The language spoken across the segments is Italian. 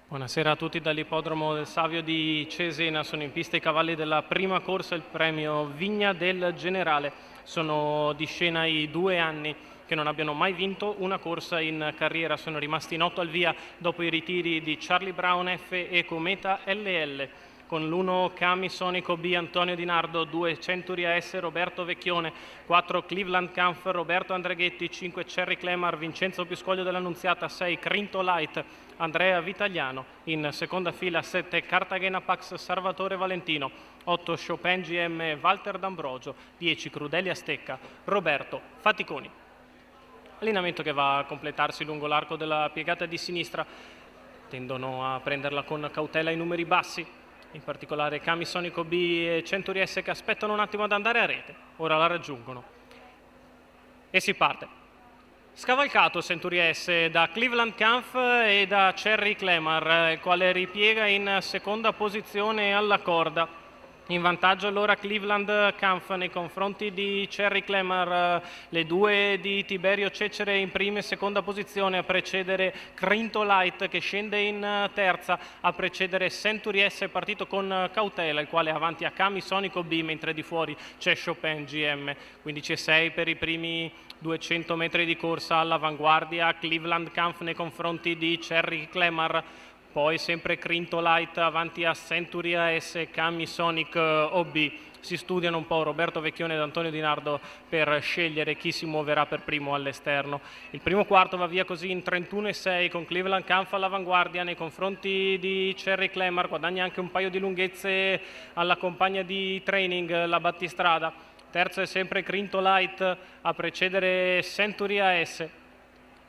Buonasera a tutti dall'ippodromo del Savio di Cesena. Sono in pista i cavalli della prima corsa, il premio Vigna del Generale. Sono di scena i 2 anni che non abbiano mai vinto una corsa in carriera. Sono rimasti in 8 al via dopo i ritiri di Charlie Brown F e Cometa LL. Con l'1 Cami Sonico B Antonio Di Nardo, 2 Centuria S Roberto Vecchione, 4 Cleveland Kampf Roberto Andreghetti, 5 Cherry Clemar Vincenzo Piscoglio dell'Annunziata, 6 Crinto Light Andrea Vitagliano, in seconda fila 7 Cartagena Pax Salvatore Valentino, 8 Chopin GM Walter D'Ambrogio, 10 Crudelia Stecca Roberto Faticoni. Allineamento che va a completarsi lungo l'arco della piegata di sinistra. Tendono a prenderla con cautela i numeri bassi, in particolare Cami Sonico B e Century S che aspettano un attimo ad andare a rete. Ora la raggiungono e si parte. Scavalcato Century S da Cleveland Kampf e da Cherry Clemar, il quale ripiega in seconda posizione alla corda. In vantaggio allora Cleveland Kampf nei confronti di Cherry Clemar, le due di Tiberio Cecere in prima e seconda posizione, a precedere Crinto Light che scende in terza, a precedere Century S partito con cautela, il quale è avanti a Cami Sonico B, mentre di fuori c'è Chopin GM. 15,6 per i primi 200 metri di corsa all'avanguardia Cleveland Kampf nei confronti di Cherry Clemar. Poi sempre Crinto Light avanti a Centuria S e Cami Sonic OB. Si studiano un po' Roberto Vecchione ed Antonio Di Nardo per scegliere chi si muoverà per primo all'esterno. Il primo quarto va via così in 31,6 con Cleveland Kampf all'avanguardia nei confronti di Cherry Clemar. Guadagna anche un paio di lunghezze alla compagna di training, la Battistrada. Terzo è sempre Crinto Light a precedere Centuria S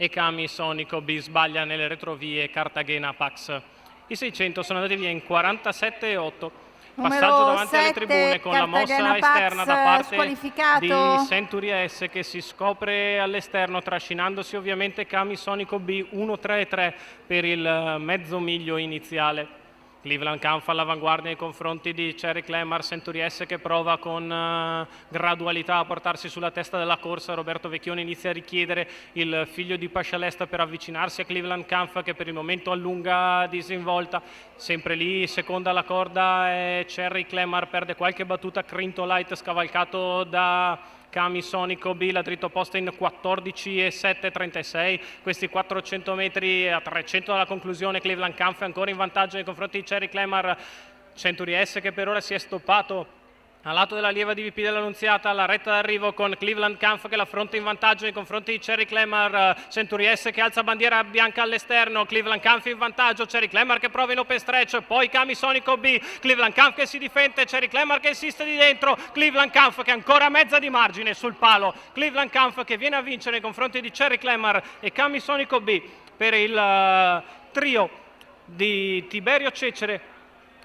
e Cami Sonico B sbaglia nelle retrovie Cartagena Pax. I 600 sono andati via in 47,8. Passaggio davanti alle tribune con Cartagena la mossa esterna da parte di Centuria S che si scopre all'esterno, trascinandosi ovviamente Cami Sonico B 1,33 per il mezzo miglio iniziale. Cleveland Kampf all'avanguardia nei confronti di Cherry Clemar, Century S che prova con gradualità a portarsi sulla testa della corsa. Roberto Vecchione inizia a richiedere il figlio di Pascialesta per avvicinarsi a Cleveland Kampf che per il momento allunga disinvolta. Sempre lì, seconda alla corda è Cherry Clemar, perde qualche battuta Crinto Light scavalcato da Cami Sonico B, la dritto posta in 14,736. Questi 400 metri a 300 dalla conclusione. Cleveland Kampf è ancora in vantaggio nei confronti di Cherry Clemar. Century S che per ora si è stoppato al lato della lieva di VP dell'Annunziata, la retta d'arrivo con Cleveland Kampf che l'affronta in vantaggio nei confronti di Cherry Clemar. Century S che alza bandiera bianca all'esterno, Cleveland Kampf in vantaggio, Cherry Clemar che prova in open stretch, poi Cami Sonico B, Cleveland Kampf che si difende, Cherry Clemar che insiste di dentro, Cleveland Kampf che è ancora a mezza di margine sul palo, Cleveland Kampf che viene a vincere nei confronti di Cherry Clemar e Cami Sonico B per il trio di Tiberio Cecere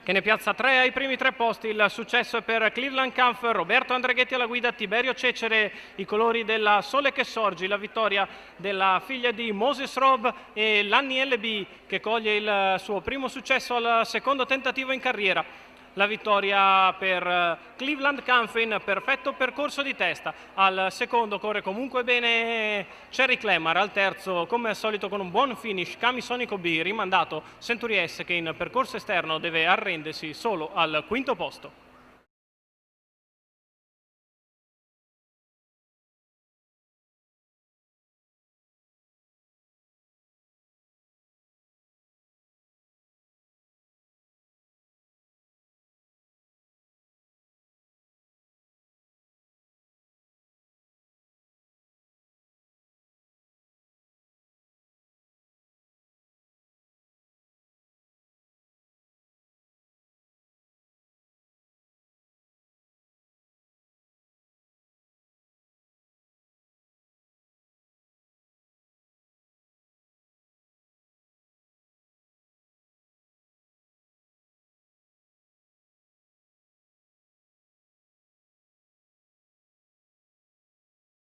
che ne piazza 3 ai primi 3 posti. Il successo è per Cleveland Kampf, Roberto Andreghetti alla guida, Tiberio Cecere i colori della Sole che Sorgi, la vittoria della figlia di Moses Rob e l'Anni LB che coglie il suo primo successo al secondo tentativo in carriera. La vittoria per Cleveland Kampf in perfetto percorso di testa. Al secondo corre comunque bene Cherry Clemar, al terzo come al solito con un buon finish Cami Sonico B, rimandato Century S che in percorso esterno deve arrendersi solo al quinto posto.